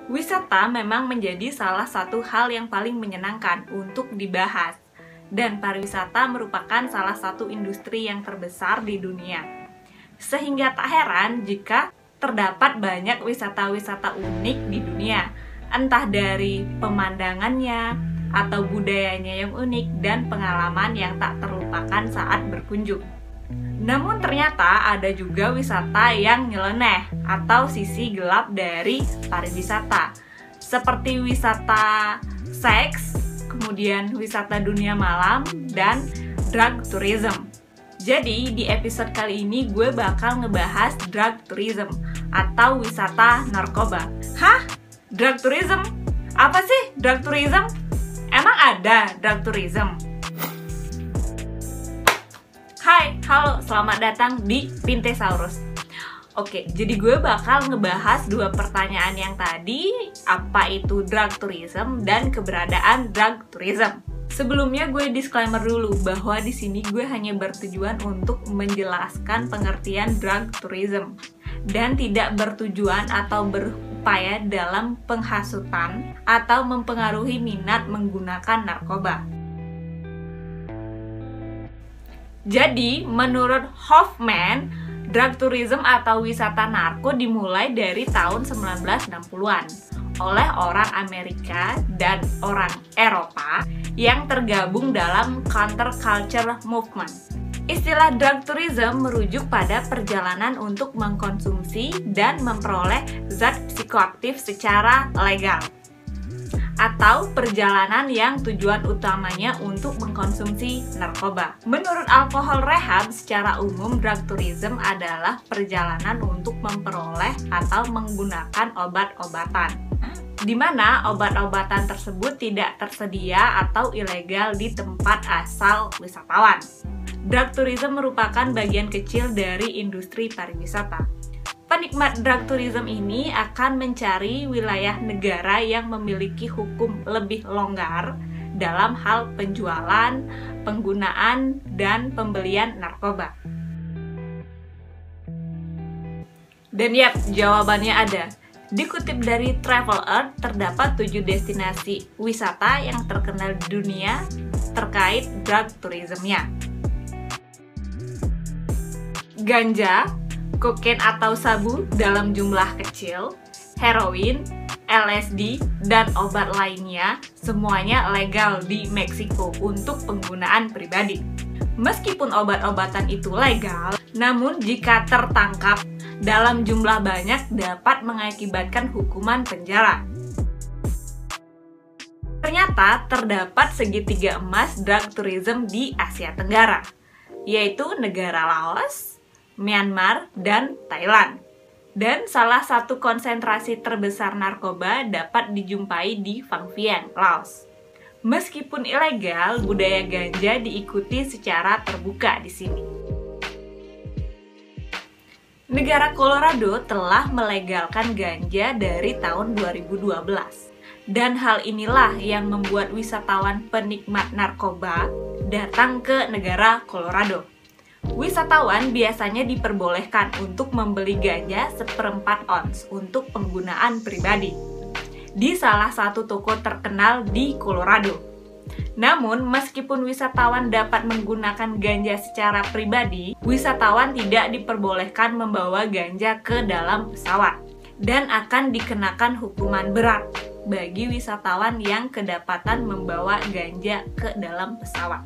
Wisata memang menjadi salah satu hal yang paling menyenangkan untuk dibahas, dan pariwisata merupakan salah satu industri yang terbesar di dunia. Sehingga tak heran jika terdapat banyak wisata-wisata unik di dunia, entah dari pemandangannya atau budayanya yang unik dan pengalaman yang tak terlupakan saat berkunjung. Namun ternyata ada juga wisata yang nyeleneh atau sisi gelap dari pariwisata, seperti wisata seks, kemudian wisata dunia malam, dan drug tourism. Jadi di episode kali ini gue bakal ngebahas drug tourism atau wisata narkoba. Hah? Drug tourism? Apa sih drug tourism? Emang ada drug tourism? Hai, halo, selamat datang di Pintesaurus. Oke, jadi gue bakal ngebahas dua pertanyaan yang tadi, apa itu drug tourism dan keberadaan drug tourism. Sebelumnya gue disclaimer dulu bahwa di sini gue hanya bertujuan untuk menjelaskan pengertian drug tourism dan tidak bertujuan atau berupaya dalam penghasutan atau mempengaruhi minat menggunakan narkoba. Jadi, menurut Hoffman, drug tourism atau wisata narko dimulai dari tahun 1960-an oleh orang Amerika dan orang Eropa yang tergabung dalam counterculture movement. Istilah drug tourism merujuk pada perjalanan untuk mengkonsumsi dan memperoleh zat psikoaktif secara legal, atau perjalanan yang tujuan utamanya untuk mengkonsumsi narkoba. Menurut Alcohol Rehab, secara umum drug tourism adalah perjalanan untuk memperoleh atau menggunakan obat-obatan, di mana obat-obatan tersebut tidak tersedia atau ilegal di tempat asal wisatawan. Drug tourism merupakan bagian kecil dari industri pariwisata. Penikmat drug tourism ini akan mencari wilayah negara yang memiliki hukum lebih longgar dalam hal penjualan, penggunaan, dan pembelian narkoba. Dan yap, jawabannya ada. Dikutip dari Travel Earth, terdapat 7 destinasi wisata yang terkenal di dunia terkait drug tourismnya. Ganja, kokain atau sabu dalam jumlah kecil, heroin, LSD, dan obat lainnya, semuanya legal di Meksiko untuk penggunaan pribadi. Meskipun obat-obatan itu legal, namun jika tertangkap dalam jumlah banyak dapat mengakibatkan hukuman penjara. Ternyata terdapat segitiga emas drug tourism di Asia Tenggara, yaitu negara Laos, Myanmar, dan Thailand. Dan salah satu konsentrasi terbesar narkoba dapat dijumpai di Phang Vieng, Laos. Meskipun ilegal, budaya ganja diikuti secara terbuka di sini. Negara Colorado telah melegalkan ganja dari tahun 2012. Dan hal inilah yang membuat wisatawan penikmat narkoba datang ke negara Colorado. Wisatawan biasanya diperbolehkan untuk membeli ganja 1/4 ons untuk penggunaan pribadi di salah satu toko terkenal di Colorado. Namun, meskipun wisatawan dapat menggunakan ganja secara pribadi, wisatawan tidak diperbolehkan membawa ganja ke dalam pesawat dan akan dikenakan hukuman berat bagi wisatawan yang kedapatan membawa ganja ke dalam pesawat.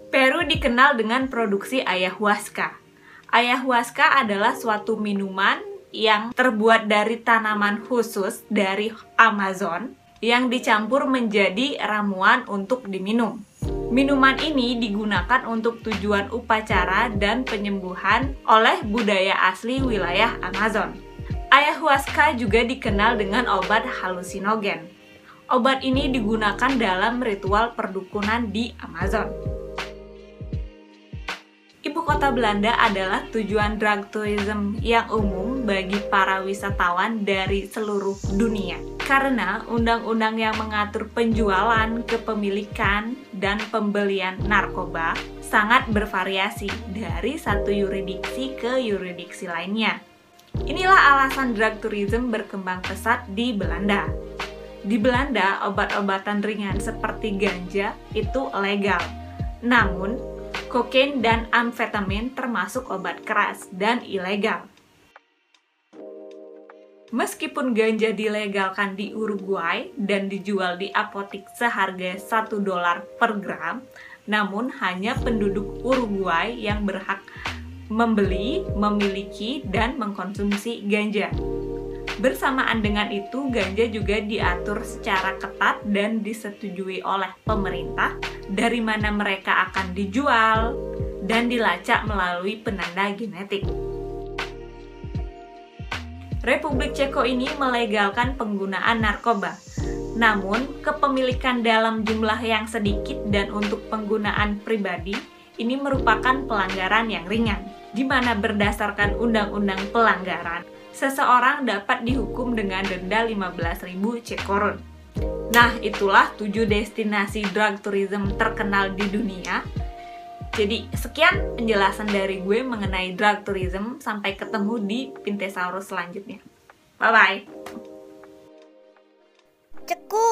Peru dikenal dengan produksi ayahuasca. Ayahuasca adalah suatu minuman yang terbuat dari tanaman khusus dari Amazon yang dicampur menjadi ramuan untuk diminum. Minuman ini digunakan untuk tujuan upacara dan penyembuhan oleh budaya asli wilayah Amazon. Ayahuasca juga dikenal dengan obat halusinogen. Obat ini digunakan dalam ritual perdukunan di Amazon. Ibu kota Belanda adalah tujuan drug tourism yang umum bagi para wisatawan dari seluruh dunia. Karena undang-undang yang mengatur penjualan, kepemilikan, dan pembelian narkoba sangat bervariasi dari satu yurisdiksi ke yurisdiksi lainnya. Inilah alasan drug tourism berkembang pesat di Belanda. Di Belanda, obat-obatan ringan seperti ganja itu legal. Namun, kokain dan amfetamin termasuk obat keras dan ilegal. Meskipun ganja dilegalkan di Uruguay dan dijual di apotik seharga $1 per gram, namun hanya penduduk Uruguay yang berhak membeli, memiliki, dan mengkonsumsi ganja. Bersamaan dengan itu, ganja juga diatur secara ketat dan disetujui oleh pemerintah dari mana mereka akan dijual dan dilacak melalui penanda genetik. Republik Ceko ini melegalkan penggunaan narkoba. Namun, kepemilikan dalam jumlah yang sedikit dan untuk penggunaan pribadi ini merupakan pelanggaran yang ringan, di mana berdasarkan undang-undang pelanggaran, seseorang dapat dihukum dengan denda 15.000 cekoron. Nah, itulah 7 destinasi drug tourism terkenal di dunia. Jadi, sekian penjelasan dari gue mengenai drug tourism. Sampai ketemu di Pintesaurus selanjutnya. Bye-bye! Ceku!